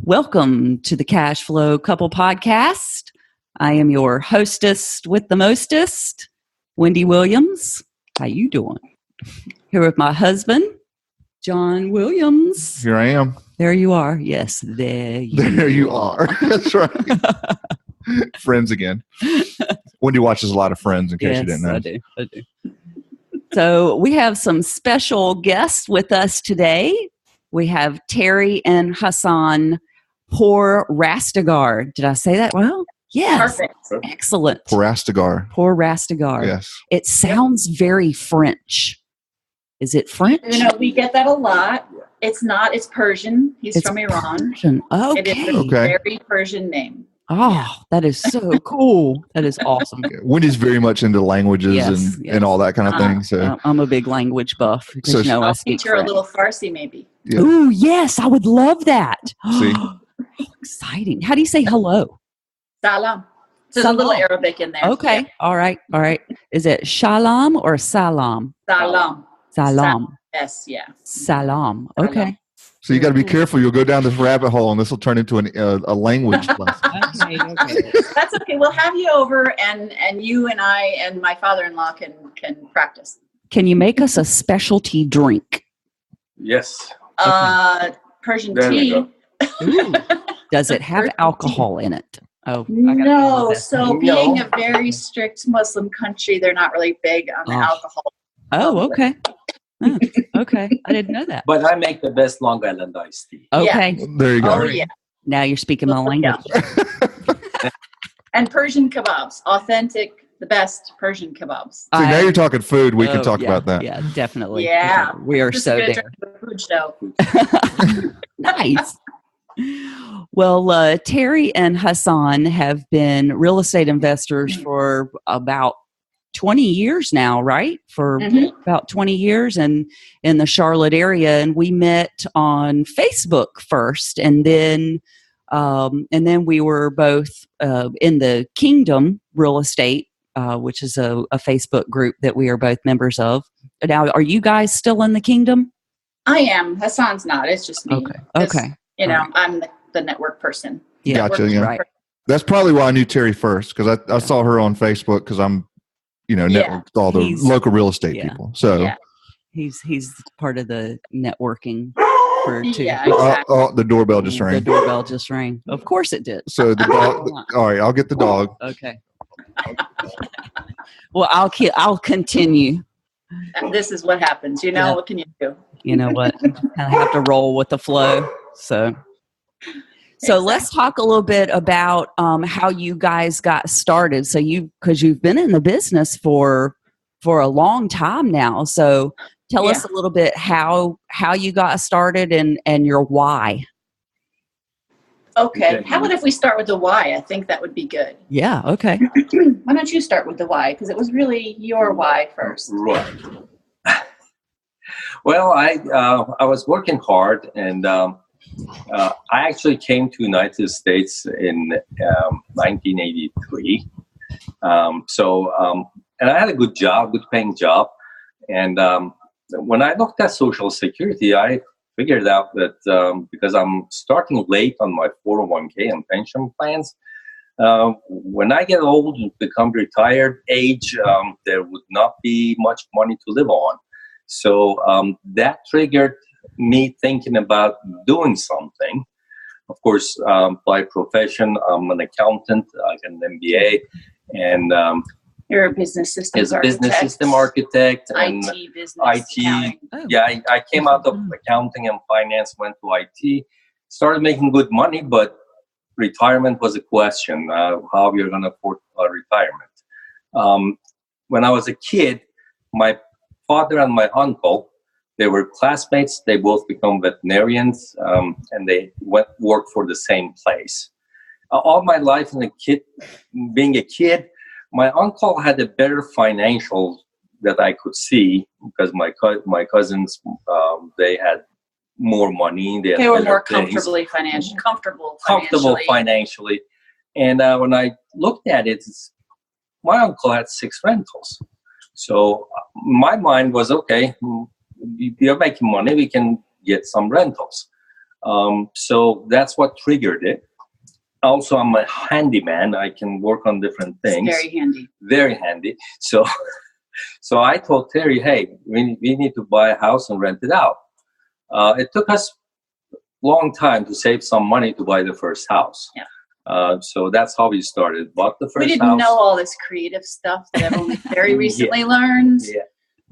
Welcome to the Cash Flow Couple Podcast. I am your hostess with the mostest, Wendy Williams. How you doing? Here with my husband, John Williams. Here I am. There you are. Yes, there you are. That's right. Friends again. Wendy watches a lot of Friends, in case you didn't know. I do. So we have some special guests with us today. We have Terri and Hassan Pour-Rastegar. Did I say that well? Yes. Perfect. Excellent. Pour-Rastegar. Pour-Rastegar. Yes. It sounds very French. Is it French? We get that a lot. It's not. It's Persian. It's from Iran. Persian. Okay. It is a very Persian name. Oh, that is so cool. That is awesome. Wendy's very much into languages and all that kind of thing. So I'm a big language buff. So I speak French. A little Farsi, maybe. Yeah. Ooh, yes, I would love that. See? Exciting. How do you say hello? Salam. There's a little Arabic in there. Okay. Yeah. All right. Is it shalom or salam? Salam. Salam. Yes, yeah. Salam. Okay. So you got to be careful. You'll go down this rabbit hole, and this will turn into a language lesson. Okay. That's okay. We'll have you over, and you and I and my father-in-law can practice. Can you make us a specialty drink? Yes. Persian tea. Ooh. Does it have alcohol in it? Oh, no. So being a very strict Muslim country, they're not really big on the alcohol. Oh, okay. Okay. I didn't know that. But I make the best Long Island iced tea. Okay. Yeah. There you go. Oh, yeah. Now you're speaking my language. And Persian kebabs. Authentic, the best Persian kebabs. See, now you're talking food. We can talk about that. Yeah, definitely. Yeah. We are so there. Food show. Nice. Well, Terri and Hassan have been real estate investors for about 20 years now, right? For about 20 years and in the Charlotte area. And we met on Facebook first. And then we were both in the Kingdom Real Estate, which is a Facebook group that we are both members of. Now, are you guys still in the Kingdom? I am. Hassan's not. It's just me. Okay. I'm the network person. Yeah. Gotcha. Yeah. Right. That's probably why I knew Terri first, because I saw her on Facebook because I'm networked with all the local real estate people. So he's part of the networking for too. Yeah, exactly. The doorbell just rang. The doorbell just rang. Of course it did. So the dog. All right, I'll get the dog. Okay. Well, I'll continue. And this is what happens. What can you do? You know what? Kind of have to roll with the flow. So let's talk a little bit about how you guys got started. So because you've been in the business for a long time now. So tell us a little bit how you got started and your why. Okay. How about if we start with the why? I think that would be good. Yeah. Okay. Why don't you start with the why? Because it was really your why first. Right. Well, I was working hard, and I actually came to United States in 1983. And I had a good job, good paying job. And when I looked at Social Security, I figured out that because I'm starting late on my 401k and pension plans, when I get old and become retired age, there would not be much money to live on. So that triggered me thinking about doing something. Of course, by profession, I'm an accountant. I got an MBA, and you're a business systems architect. Business system architect and IT business. IT. Oh. Yeah, I came out of accounting and finance, went to IT, started making good money, but retirement was a question. How you're going to afford a retirement? When I was a kid, my father and my uncle, they were classmates. They both become veterinarians, and they worked for the same place. All my life, being a kid, my uncle had a better financial that I could see because my cousins, they had more money. They were more comfortable financially. And when I looked at it, my uncle had 6 rentals. So my mind was, okay, you're making money, we can get some rentals. So that's what triggered it. Also, I'm a handyman. I can work on different things. It's very handy. Very handy. So I told Terry, hey, we need to buy a house and rent it out. It took us a long time to save some money to buy the first house. Yeah. So that's how we started. Bought the first house. We didn't know all this creative stuff that I've only very recently learned. Yeah.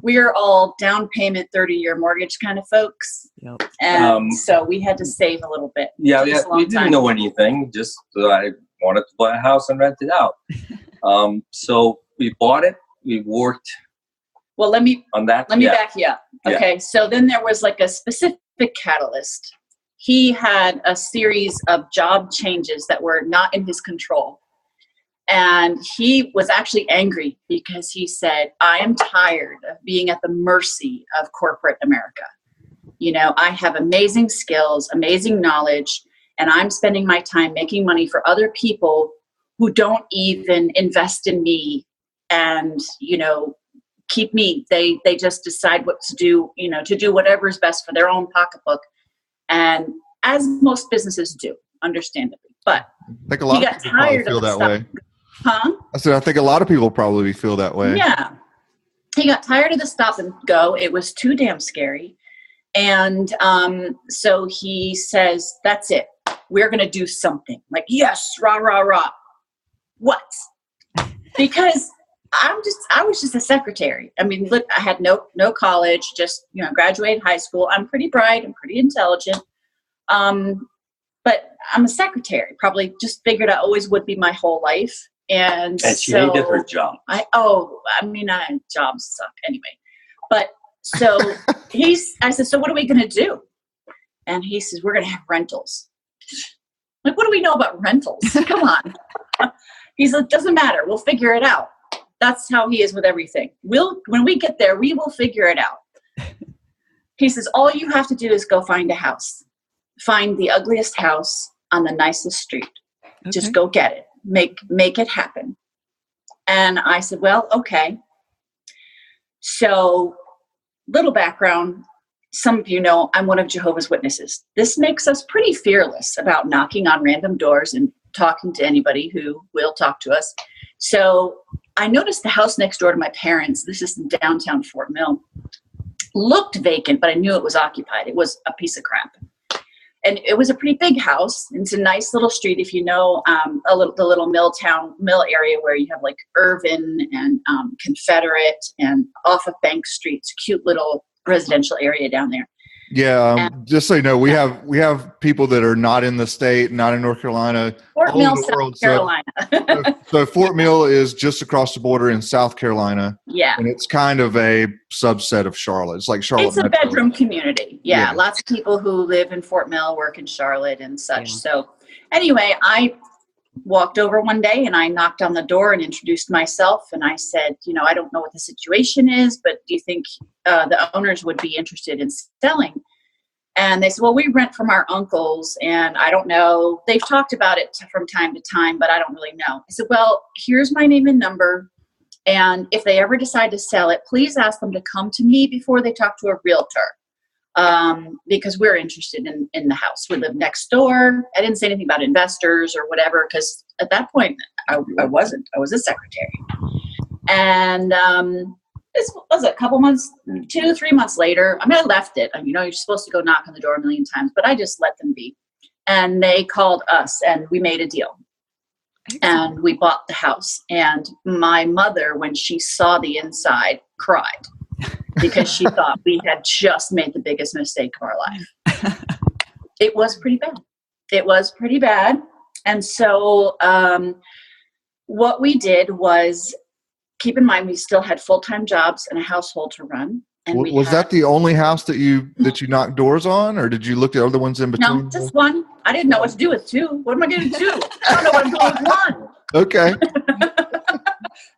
We are all down payment, 30-year mortgage kind of folks. Yep. And so we had to save a little bit. Yeah, we didn't know anything. Just I wanted to buy a house and rent it out. So we bought it. We worked. Well, let me back you up. Okay, Yeah. So then there was like a specific catalyst. He had a series of job changes that were not in his control. And he was actually angry because he said, I am tired of being at the mercy of corporate America. You know, I have amazing skills, amazing knowledge, and I'm spending my time making money for other people who don't even invest in me and, you know, keep me. They just decide what to do, you know, to do whatever is best for their own pocketbook. And as most businesses do, understandably. But I think a lot of people probably feel that way. Huh? I said, I think a lot of people probably feel that way. Yeah. He got tired of the stop and go. It was too damn scary. And so he says, that's it. We're going to do something. Like, yes, rah, rah, rah. What? Because I was just a secretary. I mean, look, I had no college, just, you know, graduated high school. I'm pretty bright. I'm pretty intelligent. But I'm a secretary. Probably just figured I always would be my whole life. And she hated her job. Jobs suck anyway. But so I said, so what are we going to do? And he says, we're going to have rentals. Like, what do we know about rentals? Come on. He's like, doesn't matter. We'll figure it out. That's how he is with everything. When we get there, we will figure it out. He says, all you have to do is go find a house. Find the ugliest house on the nicest street. Okay. Just go get it. Make it happen. And I said, well, okay. So, little background. Some of you know I'm one of Jehovah's Witnesses. This makes us pretty fearless about knocking on random doors and talking to anybody who will talk to us. So I noticed the house next door to my parents, this is in downtown Fort Mill, looked vacant, but I knew it was occupied. It was a piece of crap. And it was a pretty big house. It's a nice little street. If you know the little mill area where you have like Irvin and Confederate and off of Bank Street, it's a cute little residential area down there. Yeah, just so you know, we have people that are not in the state, not in North Carolina, Fort Mill, South Carolina. So Fort Mill is just across the border in South Carolina. Yeah, and it's kind of a subset of Charlotte. It's like Charlotte. It's a bedroom community. Yeah, lots of people who live in Fort Mill work in Charlotte and such. Yeah. So anyway, I walked over one day and I knocked on the door and introduced myself. And I said, you know, I don't know what the situation is, but do you think the owners would be interested in selling? And they said, well, we rent from our uncles and I don't know. They've talked about it from time to time, but I don't really know. I said, well, here's my name and number. And if they ever decide to sell it, please ask them to come to me before they talk to a realtor. Because we're interested in the house. We live next door. I didn't say anything about investors or whatever, because at that point I wasn't. I was a secretary. And this was a couple months, 2-3 months later. I mean, I left it. You know, you're supposed to go knock on the door a million times, but I just let them be. And they called us and we made a deal. And we bought the house. And my mother, when she saw the inside, cried. Because she thought we had just made the biggest mistake of our life. It was pretty bad. And so what we did was, keep in mind, we still had full-time jobs and a household to run. And was that the only house that you knocked doors on, or did you look at other ones in between? No, just one. I didn't know what to do with two. What am I going to do? I don't know what I'm doing with one. Okay.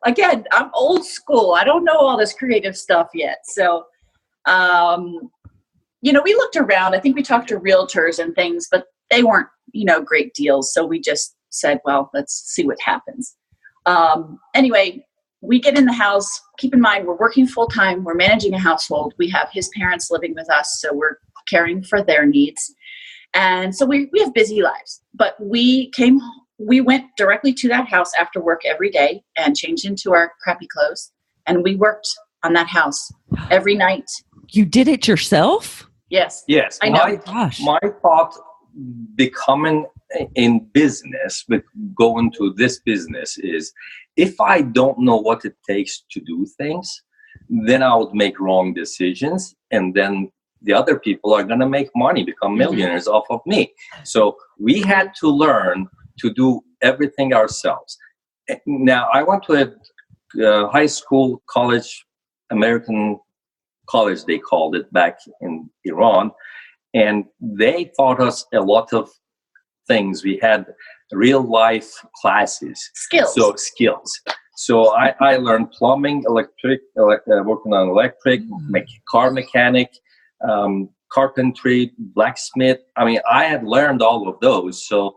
Again, I'm old school. I don't know all this creative stuff yet. So, you know, we looked around. I think we talked to realtors and things, but they weren't, you know, great deals. So we just said, well, let's see what happens. Anyway, we get in the house. Keep in mind, we're working full time. We're managing a household. We have his parents living with us, so we're caring for their needs. And so we have busy lives, but we went directly to that house after work every day and changed into our crappy clothes. And we worked on that house every night. You did it yourself? Yes. Yes. I know. My thought becoming in business, but going to this business is, if I don't know what it takes to do things, then I would make wrong decisions. And then the other people are going to make money, become millionaires off of me. So we had to learn to do everything ourselves. Now, I went to a high school, college, American college, they called it back in Iran. And they taught us a lot of things. We had real life classes. Skills. So I learned plumbing, working on electric, car mechanic, carpentry, blacksmith. I mean, I had learned all of those. So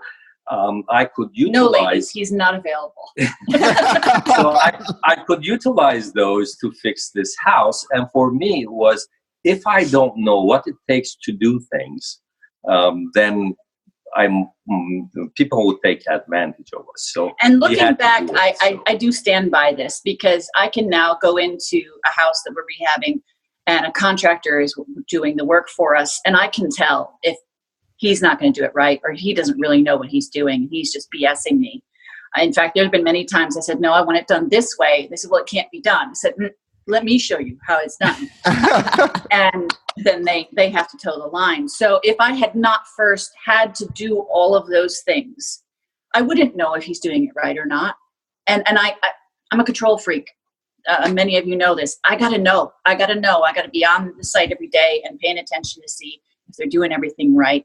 I could utilize. No, ladies, he's not available. So I could utilize those to fix this house. And for me, it was, if I don't know what it takes to do things, then people would take advantage of us. So, and looking back, I do stand by this, because I can now go into a house that we're rehabbing and a contractor is doing the work for us, and I can tell if he's not going to do it right, or he doesn't really know what he's doing. He's just BSing me. In fact, there's been many times I said, no, I want it done this way. They said, well, it can't be done. I said, let me show you how it's done. And then they have to toe the line. So if I had not first had to do all of those things, I wouldn't know if he's doing it right or not. And I'm a control freak. Many of you know this. I got to know. I got to be on the site every day and paying attention to see if they're doing everything right.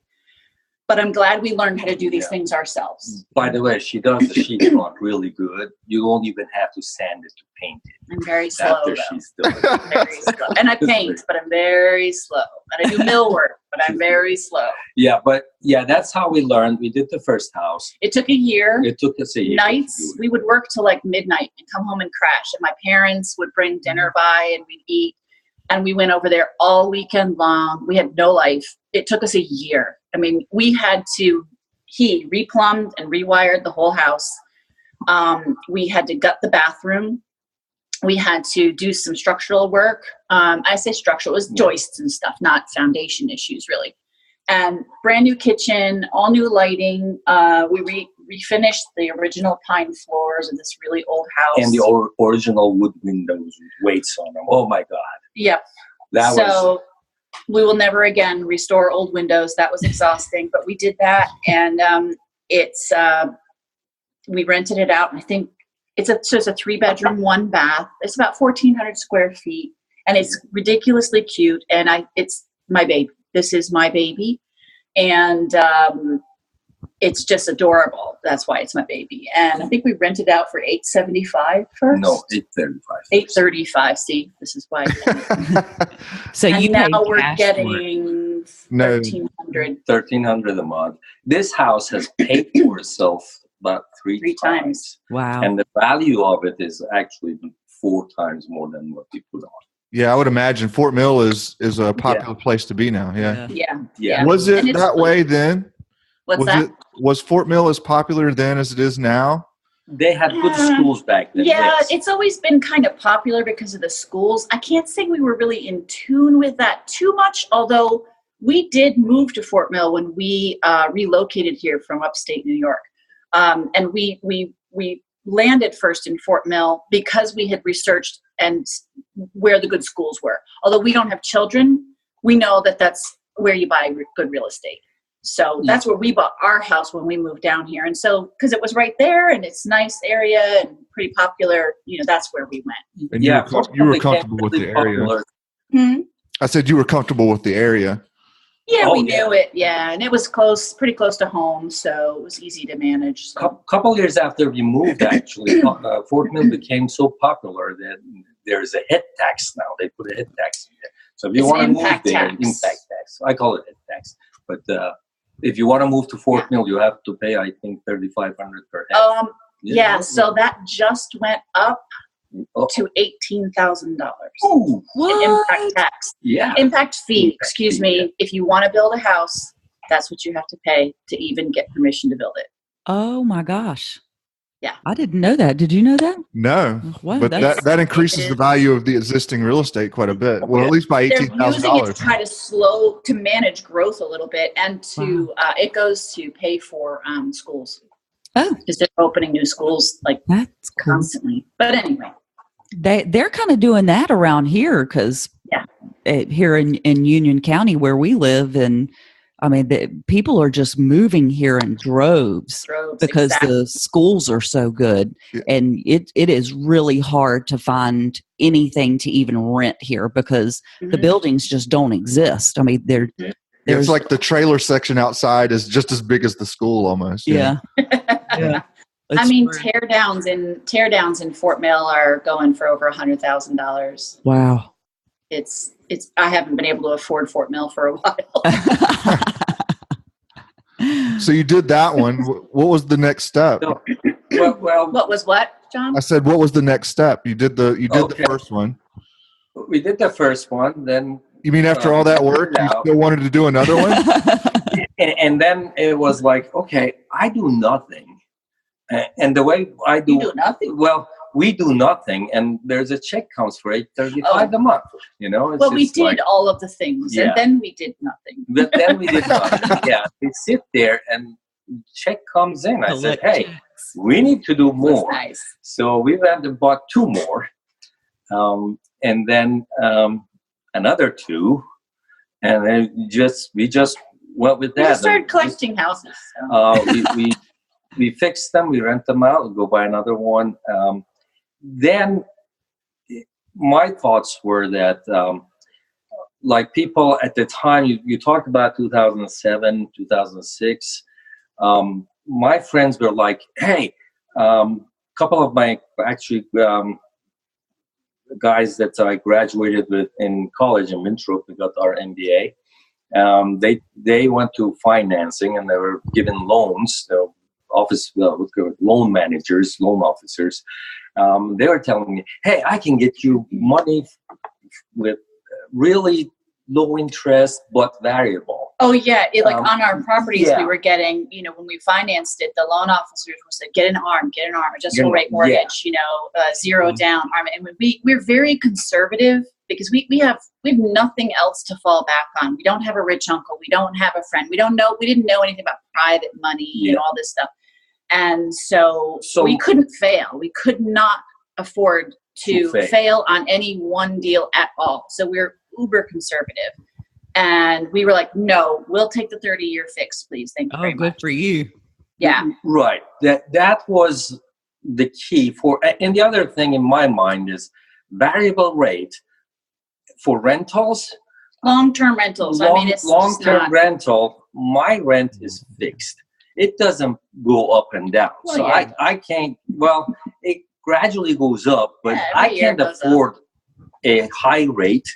But I'm glad we learned how to do these things ourselves. By the way, she does the sheetrock really good. You won't even have to sand it to paint it. I'm very slow, though. She's doing it. Very slow. And I paint, but I'm very slow. And I do mill work, but I'm very slow. Yeah, but that's how we learned. We did the first house. It took a year. It took us a year. Nights, we would work till like midnight and come home and crash. And my parents would bring dinner by and we'd eat. And we went over there all weekend long. We had no life. It took us a year. I mean, he replumbed and rewired the whole house. We had to gut the bathroom. We had to do some structural work. I say structural, it was joists and stuff, not foundation issues really. And brand new kitchen, all new lighting. We refinished the original pine floors of this really old house. And the original wood windows with weights on them. Oh my God. Yep. We will never again restore old windows. That was exhausting, but we did that. And we rented it out. And I think it's a 3-bedroom, 1 bath. It's about 1,400 square feet. And it's ridiculously cute. And it's my baby. This is my baby. And it's just adorable. That's why it's my baby. And I think we rented out for $875 first. No, $835. $835. See, this is why. So and you now we're getting $1,300 a month. This house has paid for itself about three times. Wow. And the value of it is actually 4 times more than what we put on. Yeah, I would imagine Fort Mill is a popular place to be now. Yeah. Was it that way then? What's that? Was Fort Mill as popular then as it is now? They had good schools back then. Yeah, yes. It's always been kind of popular because of the schools. I can't say we were really in tune with that too much, although we did move to Fort Mill when we relocated here from upstate New York. And we landed first in Fort Mill because we had researched and where the good schools were. Although we don't have children, we know that that's where you buy good real estate. So that's where we bought our house when we moved down here. And so, because it was right there and it's a nice area and pretty popular, that's where we went. And you were comfortable with the area. I said you were comfortable with the area. Yeah, we knew it. Yeah, and it was pretty close to home, so it was easy to manage. So. Couple years after we moved, actually, Fort Mill became so popular that there's a head tax now. They put a head tax in there. So if you want to move there, impact tax. I call it head tax. But if you want to move to Fort Mill, you have to pay, I think, $3,500 per head. So that just went up to $18,000. Ooh, in impact tax. Yeah. Impact fee, excuse me. If you want to build a house That's what you have to pay to even get permission to build it. Oh my gosh. Yeah. I didn't know that. Did you know that? No. Wow, but that increases the value of the existing real estate quite a bit. Well, at least by $18,000. They're using it to manage growth a little bit, and to it goes to pay for schools. Oh, because they're opening new schools like that's cool. Constantly. But anyway, they're kind of doing that around here because here in Union County where we live, and I mean people are just moving here in droves because the schools are so good, and it is really hard to find anything to even rent here because the buildings just don't exist. I mean it's like the trailer section outside is just as big as the school almost. Yeah. I mean, teardowns in Fort Mill are going for over $100,000. Wow. It's I haven't been able to afford Fort Mill for a while. So you did that one. What was the next step? Well, what was what, John? I said, what was the next step? You did the first one. We did the first one, then. You mean after all that work, you still wanted to do another one? and then it was like, okay, I do nothing. And the way I do... You do nothing? Well, we do nothing, and there's a check comes for $835 a month. You know? It's we did all of the things, and then we did nothing. But then we did nothing. Yeah, we sit there, and check comes in. I said, hey, we need to do more. Nice. So we went and bought 2 more. And then... another 2, and then we just went with that. We started collecting houses. So. We fixed them, we rent them out, go buy another one. Then my thoughts were that, like people at the time, you talked about 2007, 2006. My friends were like, hey, a couple of my guys that I graduated with in college in Winthrop, we got our MBA. They went to financing and they were given loans. Loan managers, loan officers. They were telling me, "Hey, I can get you money with really low interest but variable." Oh yeah, on our properties we were getting, when we financed it, the loan officers would say, get an ARM, adjustable rate mortgage, 0 down ARM. And we're very conservative because we have nothing else to fall back on. We don't have a rich uncle, we don't have a friend, we didn't know anything about private money and all this stuff. And so we couldn't fail. We could not afford to fail on any one deal at all. So we're uber conservative. And we were like, no, we'll take the 30-year fix, please. Thank you very much. Oh, good for you. Yeah. Right. That was the key and the other thing in my mind is variable rate for rentals. Long-term rentals. It's long-term rental. My rent is fixed. It doesn't go up and down. Well, I can't, it gradually goes up, but I can't afford a high rate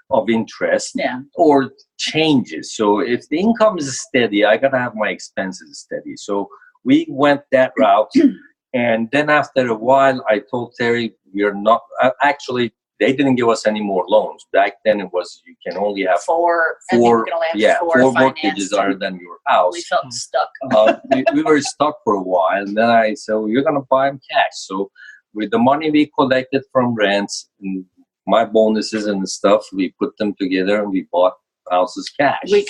of interest or changes. So if the income is steady, I gotta have my expenses steady. So we went that route, and then after a while, I told Terry, we're not actually. They didn't give us any more loans. Back then, it was you can only have four mortgages other than your house. We felt stuck. we were stuck for a while, and then I said, well, "You're gonna buy them cash." So with the money we collected from rents and my bonuses and stuff, we put them together and we bought houses cash. We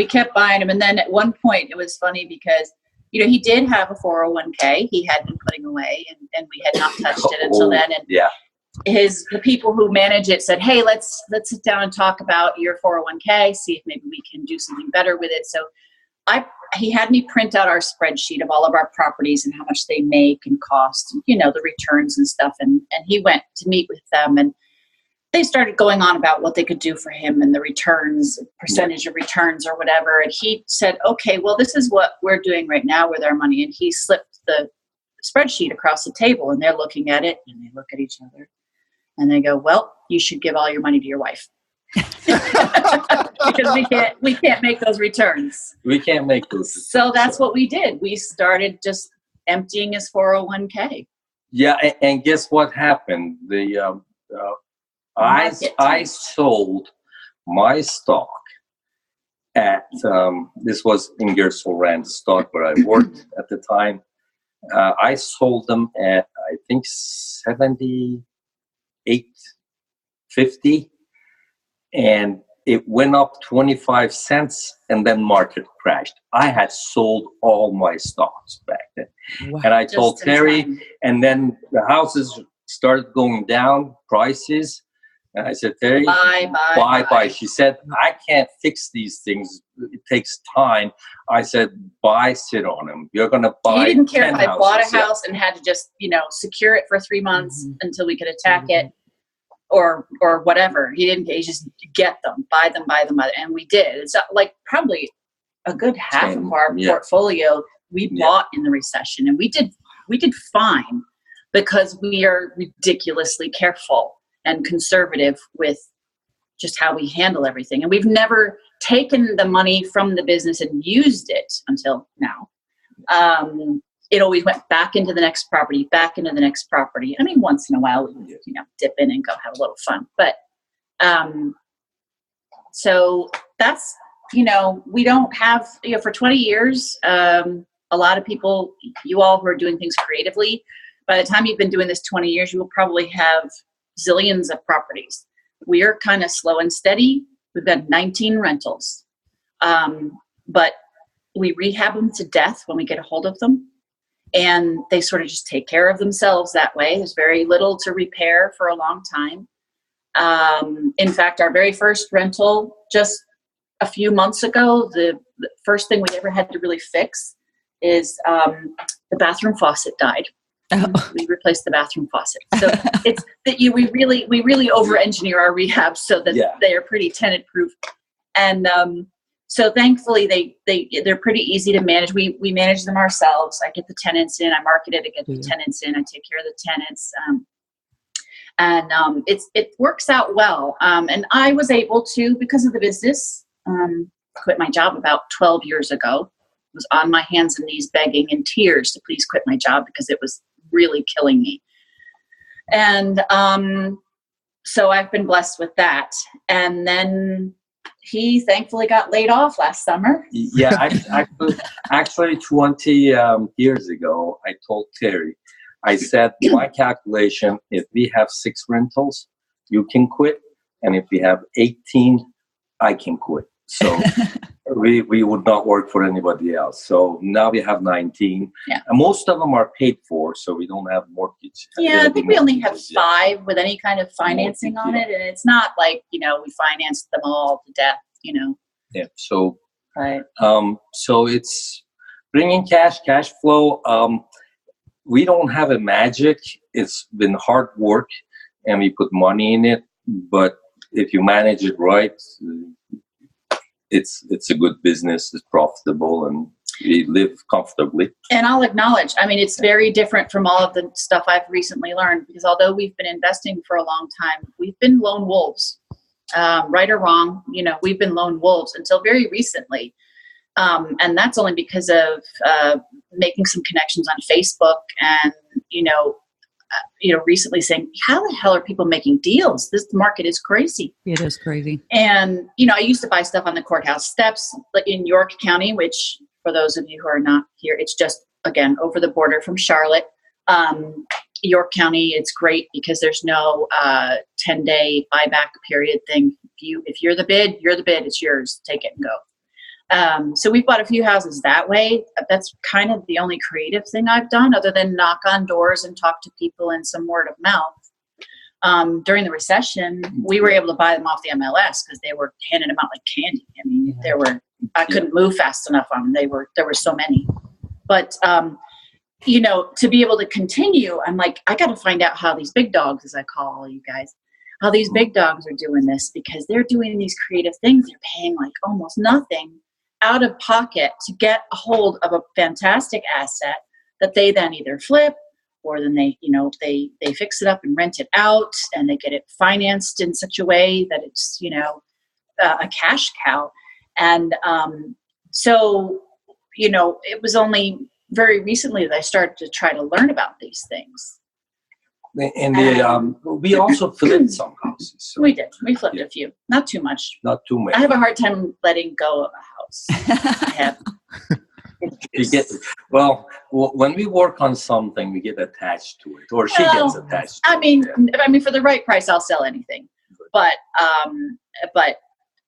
kept buying them, and then at one point it was funny because he did have a 401k he had been putting away, and we had not touched it until then. And the people who manage it said, "Hey, let's sit down and talk about your 401k, see if maybe we can do something better with it." So he had me print out our spreadsheet of all of our properties and how much they make and cost, and, the returns and stuff. And he went to meet with them, and they started going on about what they could do for him and the returns, percentage of returns or whatever. And he said, okay, well, this is what we're doing right now with our money. And he slipped the spreadsheet across the table, and they're looking at it, and they look at each other and they go, well, you should give all your money to your wife. Because we can't make those returns. We can't make those. So that's what we did. We started just emptying his 401k. Yeah, and guess what happened? I sold my stock at, this was Ingersoll Rand stock where I worked at the time. I sold them at, I think, 78.50, and it went up 25 cents, and then market crashed. I had sold all my stocks back then. Wow. And I told Terry, and then the houses started going down, prices. And I said, Terry, buy. She said, I can't fix these things. It takes time. I said, buy, sit on them. You're going to buy. He didn't care if I bought a house and had to just, secure it for 3 months until we could attack it or whatever. He just get them, buy them. And we did. It's like probably a good half of our portfolio we bought in the recession, and we did fine because we are ridiculously careful and conservative with just how we handle everything. And we've never taken the money from the business and used it until now. It always went back into the next property. I mean, once in a while we dip in and go have a little fun. But so that's, we don't have, for 20 years, a lot of people, you all who are doing things creatively, by the time you've been doing this 20 years, you will probably have zillions of properties. We are kind of slow and steady. We've got 19 rentals, but we rehab them to death when we get a hold of them, and they sort of just take care of themselves that way. There's very little to repair for a long time. In fact, our very first rental just a few months ago, the first thing we ever had to really fix is the bathroom faucet died. Oh. We replaced the bathroom faucet. So it's that we really over-engineer our rehabs so that they are pretty tenant-proof. And so thankfully they're pretty easy to manage. We manage them ourselves. I get the tenants in, I market it, I get the tenants in, I take care of the tenants. It works out well. And I was able to, because of the business, quit my job about 12 years ago. I was on my hands and knees begging in tears to please quit my job because it was really killing me. And so I've been blessed with that. And then he thankfully got laid off last summer. Yeah, actually 20 years ago, I told Terry, I said, my calculation, if we have 6 rentals, you can quit. And if we have 18, I can quit. So we would not work for anybody else. So now we have 19. Yeah. And most of them are paid for, so we don't have mortgage. Yeah, I think we only have 5 with any kind of financing on it. And it's not like, we financed them all to death, Yeah, so, right. So it's bringing cash flow. We don't have a magic. It's been hard work, and we put money in it. But if you manage it right, it's a good business. It's profitable, and we live comfortably. And I'll acknowledge, it's very different from all of the stuff I've recently learned, because although we've been investing for a long time, we've been lone wolves, right or wrong. We've been lone wolves until very recently. And that's only because of making some connections on Facebook and, recently saying, how the hell are people making deals? This market is crazy. It is crazy. And, I used to buy stuff on the courthouse steps in York County, which for those of you who are not here, it's just, again, over the border from Charlotte. York County, it's great because there's no 10-day buyback period thing. If you're the bid, it's yours. Take it and go. So we've bought a few houses that way. That's kind of the only creative thing I've done other than knock on doors and talk to people and some word of mouth. During the recession, we were able to buy them off the MLS because they were handing them out like candy. I couldn't move fast enough on them. There were so many, but, to be able to continue, I'm like, I got to find out how these big dogs, as I call all you guys, how these big dogs are doing this, because they're doing these creative things. They're paying like almost nothing out of pocket to get a hold of a fantastic asset that they then either flip or then they fix it up and rent it out, and they get it financed in such a way that it's, a cash cow. And so, it was only very recently that I started to try to learn about these things. And we also flipped some houses. So. We did. We flipped a few. Not too much. Not too many. I have a hard time letting go of a house. I have. When we work on something, we get attached to it, or she gets attached to it. I mean, for the right price, I'll sell anything. But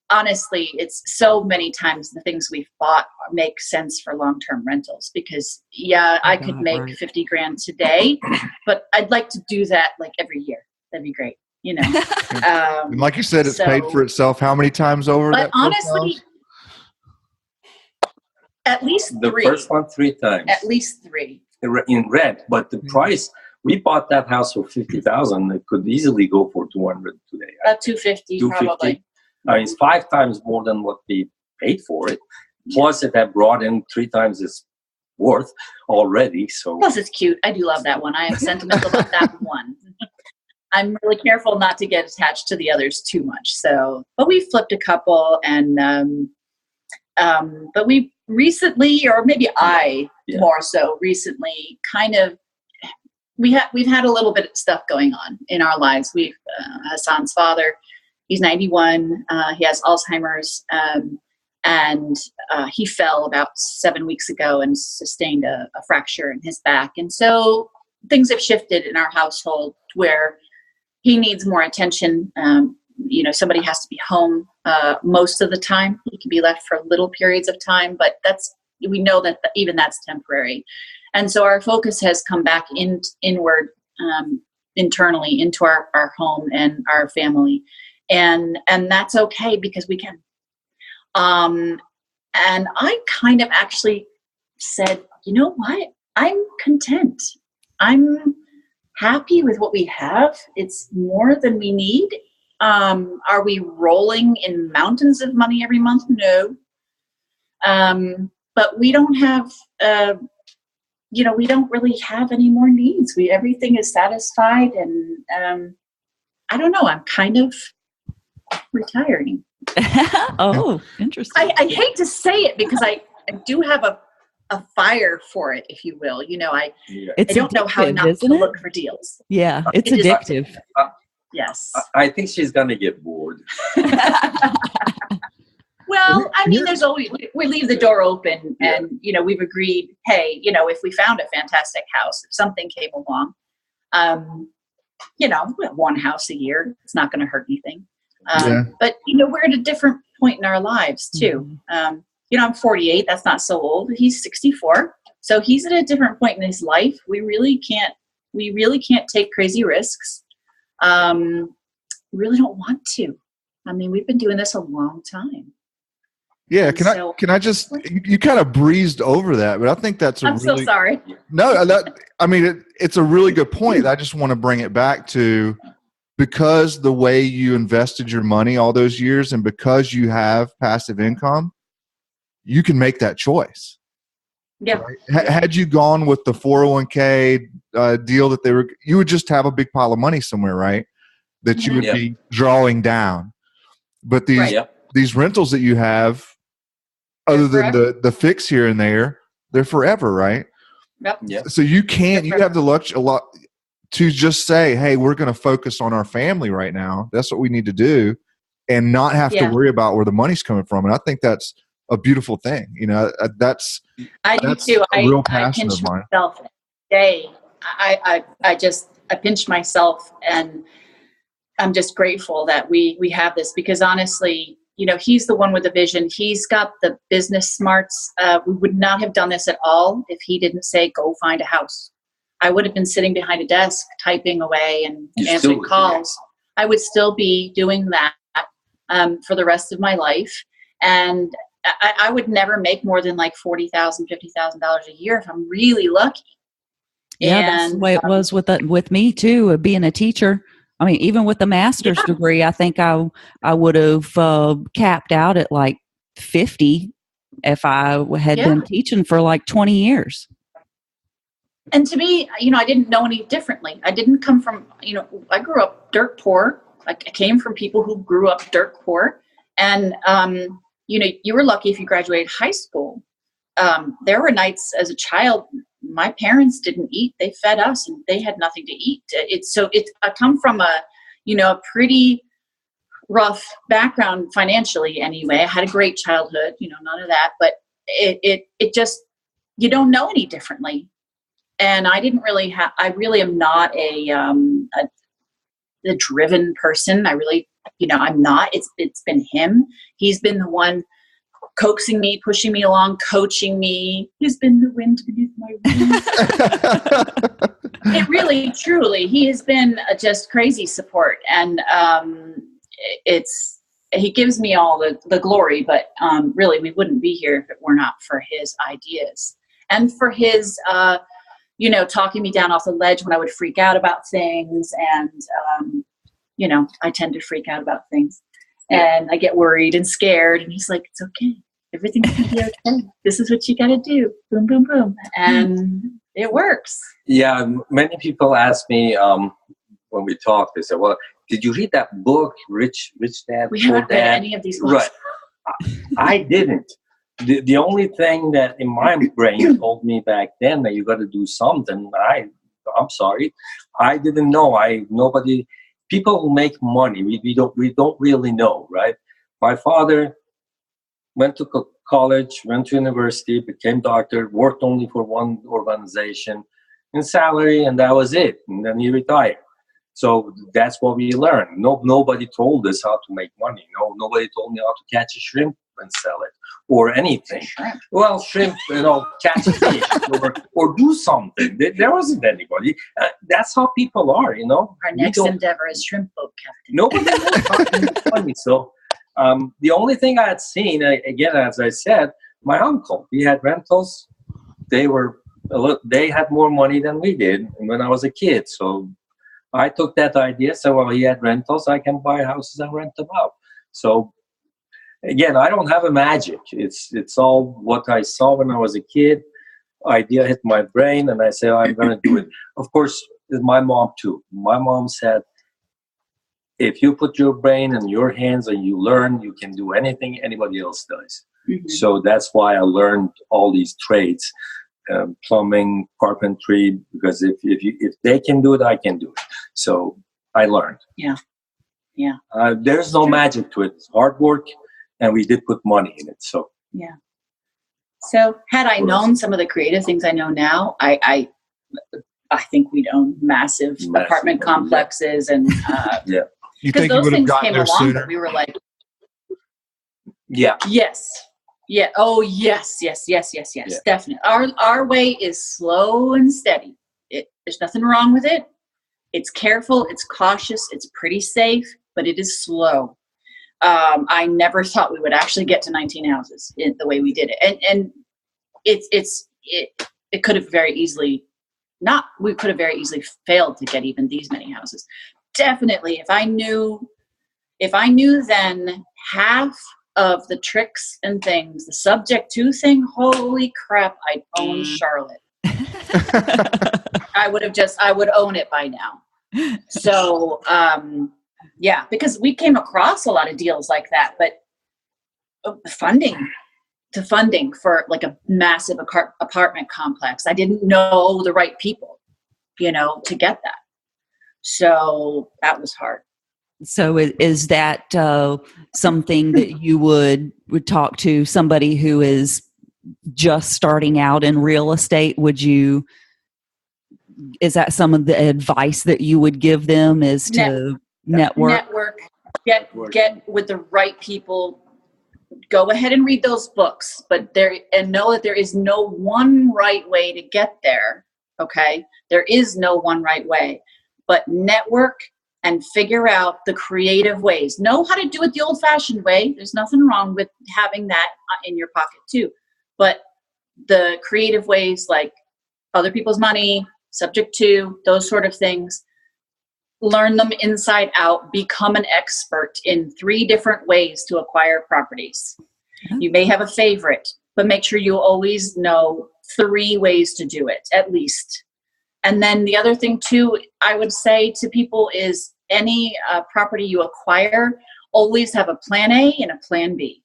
honestly, it's so many times the things we've bought make sense for long-term rentals because I could make $50,000 today, but I'd like to do that like every year. That'd be great, you know. And like you said, it's paid for itself. How many times over? But honestly, at least three. The first one 3 times. At least 3 in rent, but the price. We bought that house for $50,000. It could easily go for $200 today. About $250, probably. I mean, it's 5 times more than what we paid for it. Plus, it had brought in 3 times its worth already. So plus, it's cute. I do love that one. I am sentimental about that one. I'm really careful not to get attached to the others too much. So, but we flipped a couple, and but we recently, or maybe I more so recently, kind of. We've had a little bit of stuff going on in our lives. We've Hassan's father, he's 91. He has Alzheimer's, and he fell about 7 weeks ago and sustained a fracture in his back. And so things have shifted in our household where he needs more attention. Somebody has to be home most of the time. He can be left for little periods of time, but we know that even that's temporary. And so our focus has come back inward, internally into our home and our family. And that's okay because we can. And I kind of actually said, you know what? I'm content. I'm happy with what we have. It's more than we need. Are we rolling in mountains of money every month? No. But we don't have... we don't really have any more needs. Everything is satisfied, and I don't know. I'm kind of retiring. Oh, interesting. I hate to say it because I do have a fire for it, if you will. I don't know how not to look for deals. Yeah, it's addictive. Yes. I think she's gonna get bored. Well, I mean, there's always, we leave the door open and, we've agreed, hey, if we found a fantastic house, if something came along, one house a year, it's not going to hurt anything. But, we're at a different point in our lives too. I'm 48. That's not so old. He's 64. So he's at a different point in his life. We really can't take crazy risks. We really don't want to. I mean, we've been doing this a long time. Yeah, can I just, you kind of breezed over that, but I think that's I'm so sorry. No, it's a really good point. I just want to bring it back to, because the way you invested your money all those years and because you have passive income, you can make that choice. Yeah. Right? Had you gone with the 401k deal that you would just have a big pile of money somewhere, right? That you would be drawing down. But these rentals that you have, other than the fix here and there, they're forever, right? Yep. Yeah. So you have the luxury a lot to just say, hey, we're going to focus on our family right now. That's what we need to do, and not have to worry about where the money's coming from. And I think that's a beautiful thing. That's do too. A real passion I pinch of mine. myself every day. I pinch myself, and I'm just grateful that we have this, because honestly, he's the one with the vision. He's got the business smarts. We would not have done this at all if he didn't say, go find a house. I would have been sitting behind a desk, typing away and answering calls. I would still be doing that for the rest of my life. And I would never make more than like $40,000, $50,000 a year if I'm really lucky. Yeah, that's the way it was with me too, being a teacher. I mean, even with the master's degree, I think I would have capped out at like 50 if I had been teaching for like 20 years. And to me, I didn't know any differently. I didn't come from, I grew up dirt poor. I came from people who grew up dirt poor. And, you were lucky if you graduated high school. There were nights as a child, my parents didn't eat. They fed us and they had nothing to eat. I come from a pretty rough background financially anyway. I had a great childhood, none of that, but it just, you don't know any differently. And I really am not a driven person. I really, I'm not. It's been him. He's been the one coaxing me, pushing me along, coaching me. He's been the wind beneath my wings. It really, truly, he has been just crazy support. And he gives me all the glory, but really we wouldn't be here if it were not for his ideas and for his, talking me down off the ledge when I would freak out about things. And, I tend to freak out about things and I get worried and scared. And he's like, it's okay. Everything's going to be okay. This is what you got to do. Boom, boom, boom. And it works. Yeah. Many people ask me when we talk, they say, well, did you read that book, Rich Dad? We haven't read any of these books. Right. I didn't. The only thing that in my brain told me back then that you got to do something, I'm sorry, I didn't know. People who make money, we don't really know, right? My father went to college, went to university, became doctor, worked only for one organization in salary, and that was it. And then he retired. So that's what we learned. Nobody told us how to make money. Nobody told me how to catch a shrimp and sell it or anything. Well, shrimp, catch a fish or do something. There wasn't anybody. That's how people are, Our next endeavor is shrimp boat captain. Nobody knows how to make money. So the only thing I had seen, again, as I said, my uncle, he had rentals. They had more money than we did when I was a kid. So I took that idea, said, well, he had rentals, I can buy houses and rent them out. So, again, I don't have a magic. It's all what I saw when I was a kid. Idea hit my brain, and I said, I'm going to do it. Of course, my mom, too. My mom said, if you put your brain in your hands and you learn, you can do anything anybody else does. Mm-hmm. So that's why I learned all these trades. Plumbing, carpentry, because if they can do it, I can do it. So I learned. Yeah. There's no magic to it. It's hard work, and we did put money in it. So yeah. So had I known some of the creative things I know now, I think we'd own massive apartment complexes and yeah. You think you would have gotten there sooner? We were like, yeah. Yes. Yeah. Oh, yes. Yeah. Definitely. Our way is slow and steady. There's nothing wrong with it. It's careful. It's cautious. It's pretty safe, but it is slow. I never thought we would actually get to 19 houses in the way we did it. And it could have very easily we could have very easily failed to get even these many houses. Definitely. If I knew then half of the tricks and things, the subject to thing, holy crap, I'd own Charlotte. I would own it by now. So, yeah, because we came across a lot of deals like that, but funding for like a massive apartment complex, I didn't know the right people, to get that. So that was hard. So is that something that you would talk to somebody who is just starting out in real estate? Is that some of the advice that you would give them is to network? Get with the right people. Go ahead and read those books, and know that there is no one right way to get there. Okay. There is no one right way, but network and figure out the creative ways. Know how to do it the old-fashioned way. There's nothing wrong with having that in your pocket too. But the creative ways, like other people's money, subject to, those sort of things, learn them inside out. Become an expert in 3 different ways to acquire properties. Mm-hmm. You may have a favorite, but make sure you always know 3 ways to do it, at least. And then the other thing too, I would say to people is any property you acquire, always have a plan A and a plan B.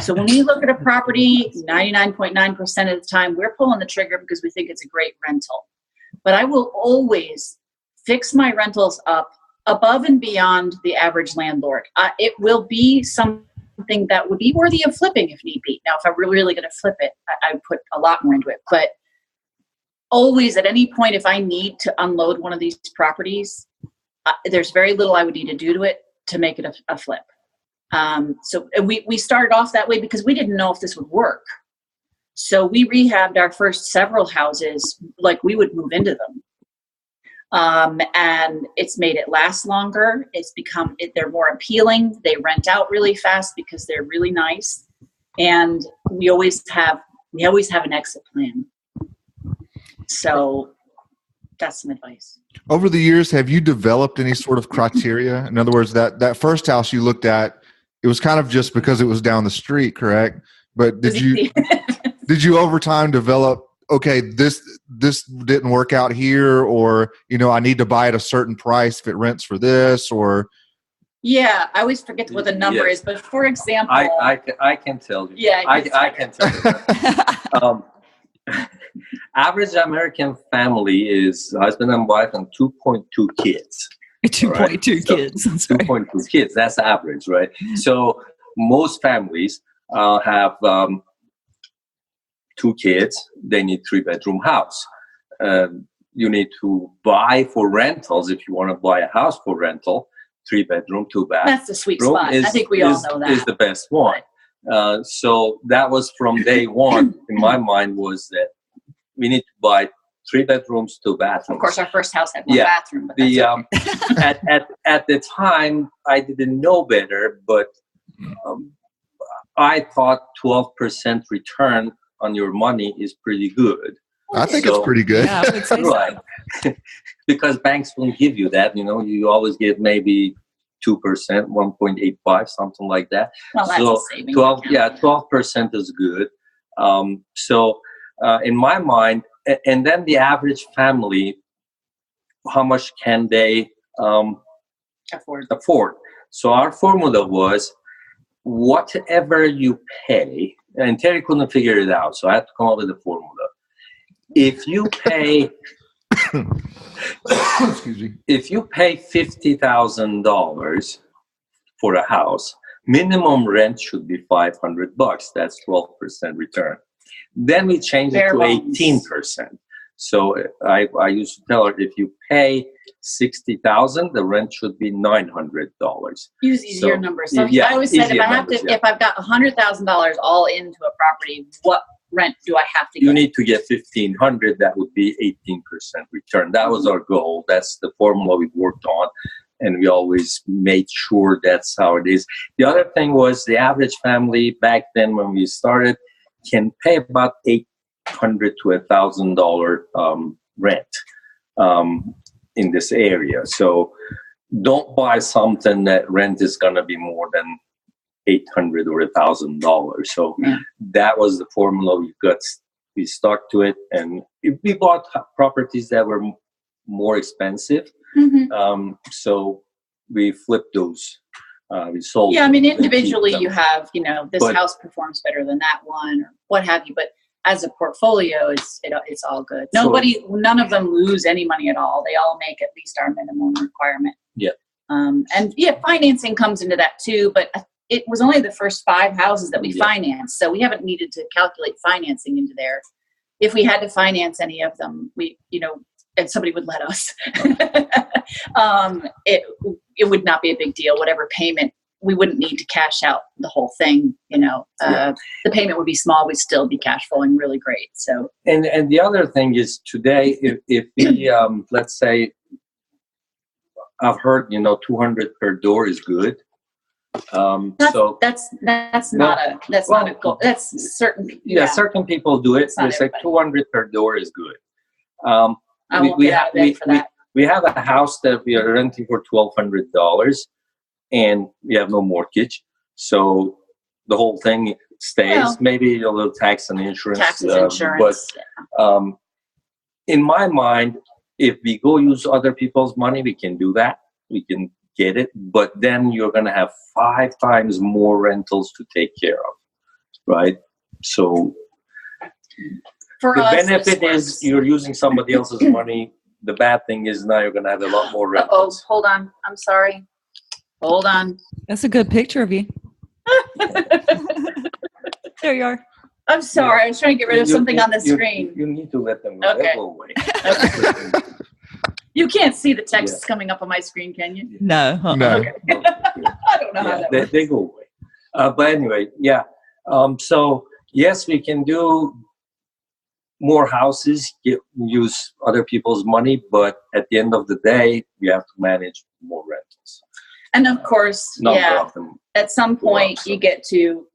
So when we look at a property, 99.9% of the time, we're pulling the trigger because we think it's a great rental. But I will always fix my rentals up above and beyond the average landlord. It will be something that would be worthy of flipping if need be. Now, if I'm really going to flip it, I would put a lot more into it. But always, at any point, if I need to unload one of these properties, there's very little I would need to do to it to make it a flip. So we started off that way because we didn't know if this would work. So we rehabbed our first several houses like we would move into them. And it's made it last longer. It's become, they're more appealing. They rent out really fast because they're really nice. And we always have an exit plan. So that's some advice. Over the years, have you developed any sort of criteria? In other words, that first house you looked at, it was kind of just because it was down the street, correct? But did you over time develop, okay, this didn't work out here, or, I need to buy at a certain price if it rents for this, or? Yeah, I always forget what the number is, but for example, I can tell you. Yeah, I can tell you. Average American family is husband and wife and 2.2 kids. 2.2 kids. That's 2.2 kids. That's average, right? So most families have 2 kids. They need 3-bedroom house. You need to buy for rentals if you want to buy a house for rental. 3-bedroom, 2-bath. That's the sweet spot. I think we all know that is the best one. So that was from day one. In my mind, was that we need to buy 3 bedrooms, 2 bathrooms. Of course, our first house had 1 bathroom. But that's okay. at the time, I didn't know better, but I thought 12% return on your money is pretty good. I think it's pretty good. Yeah, I would say right. So. Because banks won't give you that. You always get maybe 2%, 1.85, something like that. Well, that's so a savings 12% is good. In my mind, and then the average family, how much can they afford? So our formula was whatever you pay, and Terry couldn't figure it out, so I had to come up with a formula. If you pay, excuse me, if you pay $50,000 for a house, minimum rent should be $500. That's 12% return. Then we changed it to 18%. So I used to tell her, if you pay $60,000, the rent should be $900. Use easier numbers. So I always said, if I've got $100,000 all into a property, what rent do I have to get? You need to get $1,500. That would be 18% return. That was our goal. That's the formula we worked on, and we always made sure that's how it is. The other thing was the average family back then when we started can pay about $800 to $1,000 rent in this area. So don't buy something that rent is going to be more than $800 or $1,000. So that was the formula we stuck to it, and we bought properties that were more expensive. So we flipped those. We sold. Yeah, I mean, individually you have, this house performs better than that one, or what have you. But as a portfolio, it's all good. None of them lose any money at all. They all make at least our minimum requirement. Yeah. Financing comes into that too. But it was only the first 5 houses that we financed, so we haven't needed to calculate financing into there. If we had to finance any of them, and somebody would let us, it would not be a big deal. Whatever payment, we wouldn't need to cash out the whole thing. The payment would be small. We'd still be cash flowing really great. So, and the other thing is today, if we let's say, I've heard $200 per door is good. That's not a goal. That's certain. Yeah, certain people do it. It's like $200 per door is good. We have a house that we are renting for $1,200, and we have no mortgage, so the whole thing stays. Well, maybe a little tax and insurance. Taxes, insurance. But in my mind, if we go use other people's money, we can do that. We can get it, but then you're going to have 5 times more rentals to take care of, right? So for the us, benefit is you're using somebody else's money. The bad thing is now you're going to have a lot more rentals. Oh, hold on. I'm sorry. Hold on. That's a good picture of you. There you are. I'm sorry. Yeah. I was trying to get rid of something on the screen. You need to let them go. Okay. Go away. Okay. You can't see the text coming up on my screen, can you? No. No. Okay. I don't know how that works. They go away. But anyway, yeah. So, yes, we can do more houses, use other people's money, but at the end of the day, we have to manage more rentals. And of course, at some point you get to,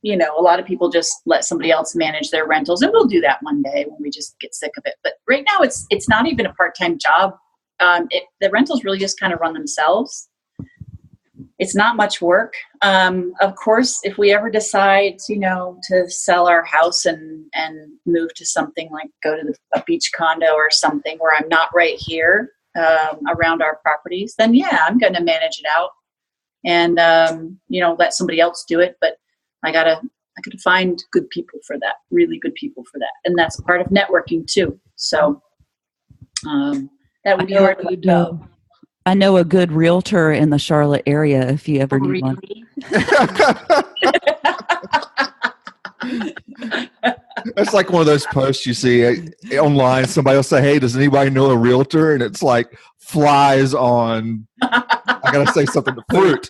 a lot of people just let somebody else manage their rentals, and we'll do that one day when we just get sick of it. But right now it's not even a part-time job. The rentals really just kind of run themselves. It's not much work. Of course, if we ever decide, to sell our house and move to something like go to a beach condo or something where I'm not right here around our properties, then I'm going to manage it out and, let somebody else do it. But I gotta find good people for that, really good people for that. And that's part of networking too. So that would be hard to do. I know a good realtor in the Charlotte area if you ever need one. That's like one of those posts you see online. Somebody will say, "Hey, does anybody know a realtor?" And it's like flies on, I got to say something, to fruit.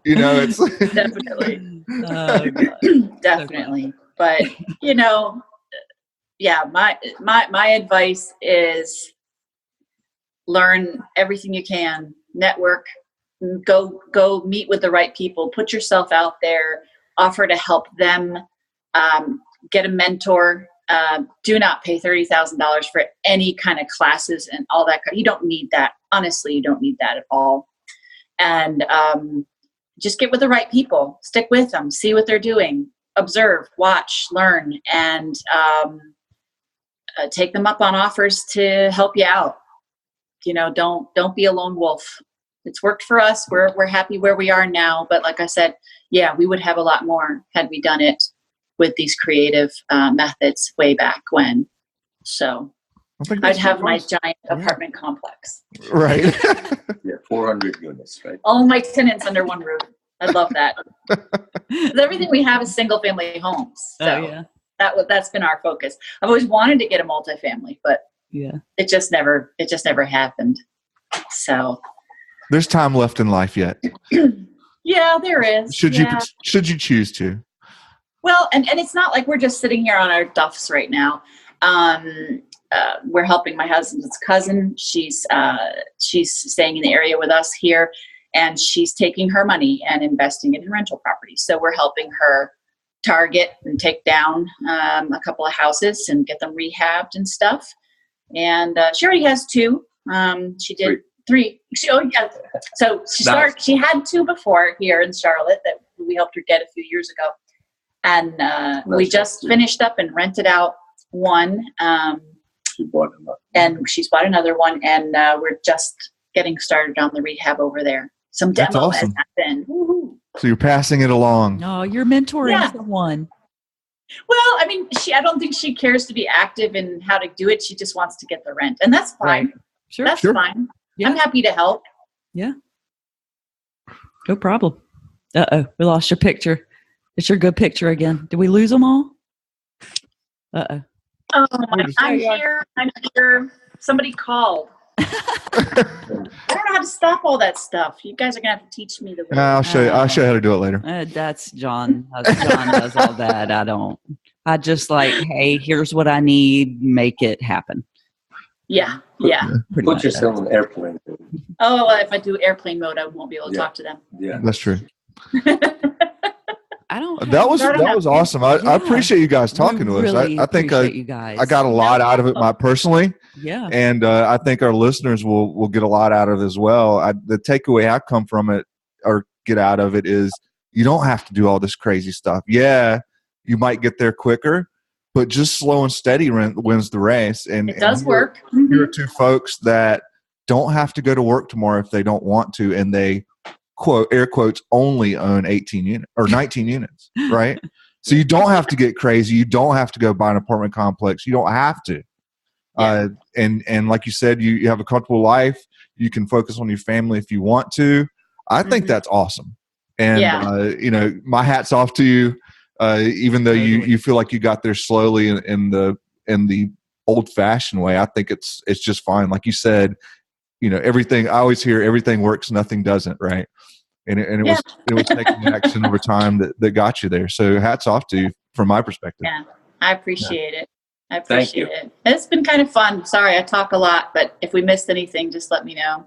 It's definitely. Definitely. But, my advice is learn everything you can, network, go meet with the right people, put yourself out there, offer to help them, get a mentor. Do not pay $30,000 for any kind of classes and all that. You don't need that. Honestly, you don't need that at all. And just get with the right people, stick with them, see what they're doing, observe, watch, learn, and take them up on offers to help you out. Don't be a lone wolf. It's worked for us. We're happy where we are now. But like I said, we would have a lot more had we done it with these creative methods way back when. So I'd have my giant apartment complex. Right. 400 units, right? All my tenants under one roof. I'd love that. Everything we have is single family homes. So that's been our focus. I've always wanted to get a multifamily, but it just never happened. So there's time left in life yet. Yeah, there is. Should you choose to? Well, and it's not like we're just sitting here on our duffs right now. We're helping my husband's cousin. She's staying in the area with us here, and she's taking her money and investing it in rental properties. So we're helping her target and take down a couple of houses and get them rehabbed and stuff. And she already has 2. She did 3. So she had 2 before here in Charlotte that we helped her get a few years ago. And we just finished up and rented out 1. She bought another. And she's bought another one, and we're just getting started on the rehab over there. Some demo has happened. Woo-hoo. So you're passing it along. No, you're mentoring someone. Well, I mean, I don't think she cares to be active in how to do it. She just wants to get the rent, and that's fine. Right. Sure, that's fine. Yeah. I'm happy to help. Yeah. No problem. Uh-oh, we lost your picture. It's your good picture again. Did we lose them all? Uh-oh. Oh, I'm here. Somebody called. I don't know how to stop all that stuff. You guys are going to have to teach me the way. I'll show you how to do it later. That's John. John does all that. I don't. I just like, hey, here's what I need. Make it happen. Yeah. Put yourself in airplane mode. Oh, if I do airplane mode, I won't be able to talk to them. Yeah, that's true. I don't. That was awesome. I appreciate you guys talking to us. I think you guys. I got a lot out of it personally. Yeah. And I think our listeners will get a lot out of it as well. The takeaway I come from it or get out of it is you don't have to do all this crazy stuff. Yeah, you might get there quicker, but just slow and steady wins the race. And it does and work. Here are 2 folks that don't have to go to work tomorrow if they don't want to, and they quote air quotes only own 18 units or 19 units, right? So you don't have to get crazy. You don't have to go buy an apartment complex. You don't have to. Yeah. And like you said, you have a comfortable life. You can focus on your family if you want to. I think that's awesome. And you know, my hat's off to you. Even though you feel like you got there slowly in the old-fashioned way, I think it's just fine. Like you said, you know, everything. I always hear everything works, nothing doesn't, right? And it was taking action over time that got you there. So hats off to you from my perspective. Yeah, I appreciate it. I appreciate it. It's been kind of fun. Sorry, I talk a lot, but if we missed anything, just let me know.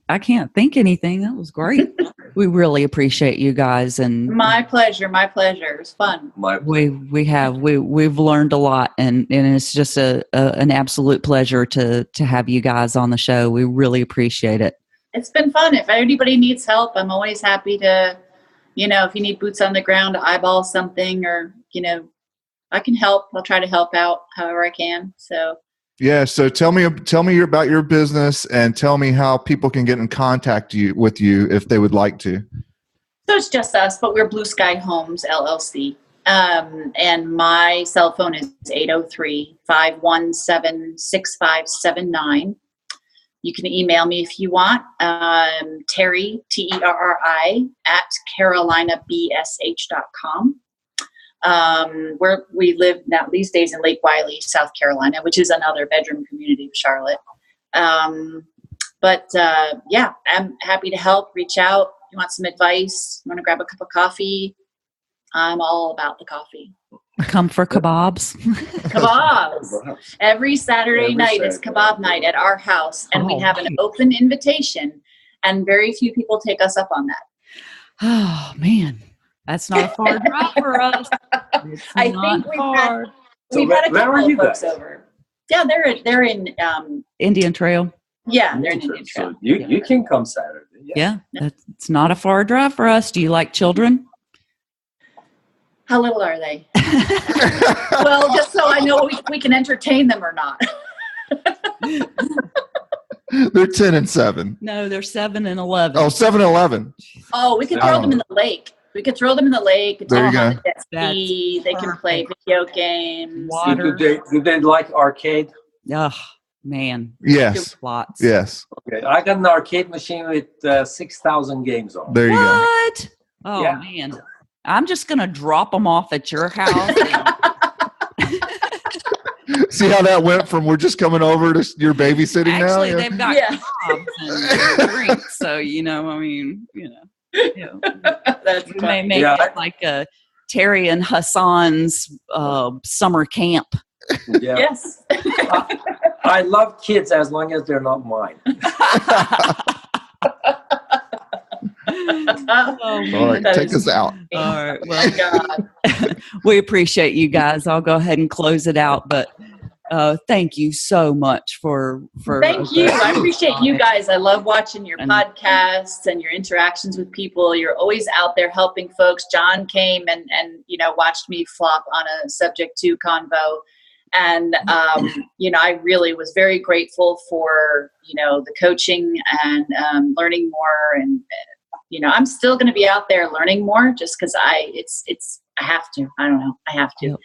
I can't think anything. That was great. We really appreciate you guys, and my pleasure. My pleasure. It was fun. We've learned a lot, and it's just an absolute pleasure to have you guys on the show. We really appreciate it. It's been fun. If anybody needs help, I'm always happy to, you know, if you need boots on the ground to eyeball something, or, you know, I can help. I'll try to help out however I can. So. Yeah. So tell me about your business, and tell me how people can get in contact with you if they would like to. So it's just us, but we're Blue Sky Homes LLC. And my cell phone is 803-517-6579. You can email me if you want. Terri, Terri, at carolinabsh.com. We live now these days in Lake Wylie, South Carolina, which is another bedroom community of Charlotte. But I'm happy to help. Reach out. You want some advice? You want to grab a cup of coffee? I'm all about the coffee. Come for kebabs. Kebabs. Every Saturday night is kebab night at our house, and we have an open invitation, and very few people take us up on that. Oh, man. That's not a far drive for us. I think we've had a couple of folks over. Yeah, they're in Indian Trail. Yeah, they're in Indian Trail. So you can come Saturday. Yeah, it's not a far drive for us. Do you like children? How little are they? Well, just so I know we can entertain them or not. They're 10 and 7. No, they're 7 and 11. Oh, 7 and 11. Oh, we could throw them in the lake. We could throw them in the lake. There you go. The jet ski. They can play video games. Water. Do they like arcade? Oh, man. Yes. Lots. Yes. Okay. I got an arcade machine with 6,000 games on it. There you go. What? Oh, man. I'm just going to drop them off at your house. See how that went from we're just coming over to you're babysitting now? Actually, they've got kebabs and drinks. So, you know, I mean, you know. That's we may make it like a Terri and Hassan's summer camp. Yeah. Yes. I love kids as long as they're not mine. All right, take us out. All right. Well, we appreciate you guys. I'll go ahead and close it out, but thank you so much for thank you. I appreciate you guys. I love watching your podcasts and your interactions with people. You're always out there helping folks. John came and you know, watched me flop on a subject to convo. And, you know, I really was very grateful for, you know, the coaching and learning more. And, you know, I'm still going to be out there learning more just because I have to. I don't know. I have to.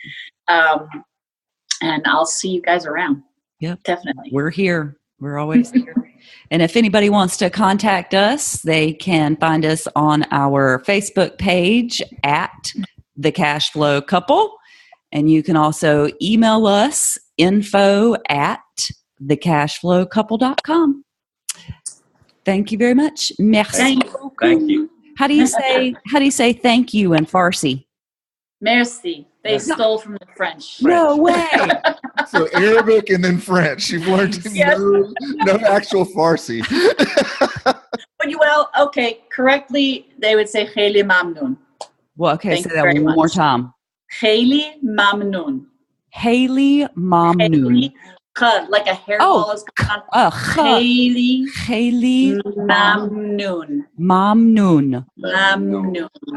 And I'll see you guys around. Yep. Definitely. We're here. We're always here. And if anybody wants to contact us, they can find us on our Facebook page at The Cashflow Couple. And you can also email us info@thecashflowcouple.com. Thank you very much. Merci. Thank you. How do you say thank you in Farsi? Merci. They stole from the French. No way. So Arabic and then French. You've learned no actual Farsi. Well, okay, correctly, they would say Khayli Mamnoon. Well, okay, say that one more time. Khayli Mamnoon. Khayli Mamnoon. Like a hairball is gone. Khayli Mamnoon. Mamnoon.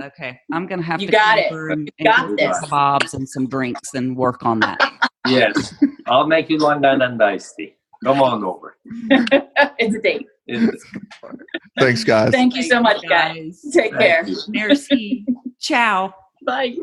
Okay, I'm gonna have to got it. And got this. Kebabs and some drinks and work on that. Yes, I'll make you London and iced tea. Come on over. It's a date. Thanks, guys. Thank you so much, guys. Take care. Merci. Ciao. Bye.